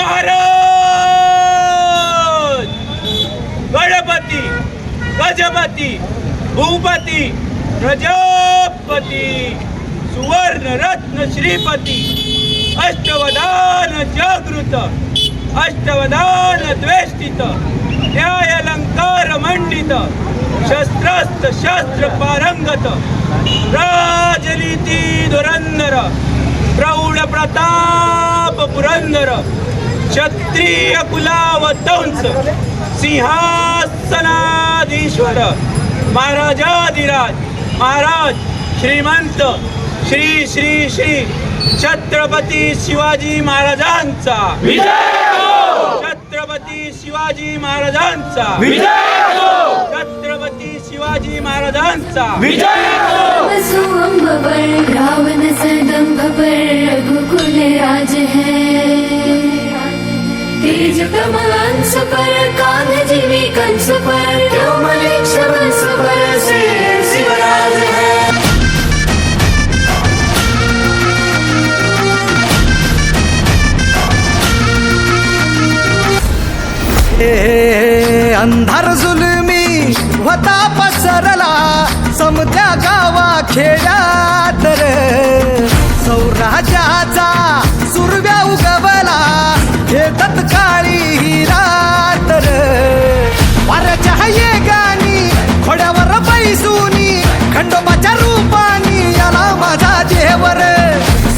महाराज गणपती गजपती भूपती प्रजापती सुवर्ण रत्न श्रीपती अष्टवधान जागृत अष्टवधान द्वेष्टित न्याय अलंकार मंडित शस्त्रास्त्र शास्त्र पारंगत राजनीती धुरंधर प्रौढ प्रताप पुरंदर क्षत्रिय कुलावतंस सिंहासनाधीश्वर महाराजाधिराज महाराज श्रीमंत श्री श्री श्री छत्रपती शिवाजी महाराजांचा विजय हो! छत्रपती शिवाजी महाराजांचा विजय हो! छत्रपती शिवाजी महाराजांचा विजय हो! सुअंब पर रावण सदंभ पर रघुकुल राज है तेज प्रमांस पर कान जीवी कंस पर क्यों मलिक शबंस पर से शिवराज है। अंधार जुलमी होता पसरला समद्या गावा खेड्यात रे सौराज्याचा सुरव्या उगवला हे तत्काळी ही रात रे वाऱ्याच्या गाणी खोड्यावर बैसूनी खंडोबाच्या रूपानी याला माझा देवर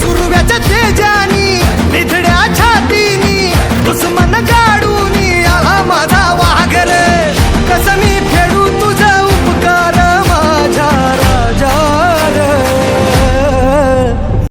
सुरव्याच्या तेजानी निधड्या छातीनी दुश्मन गाडी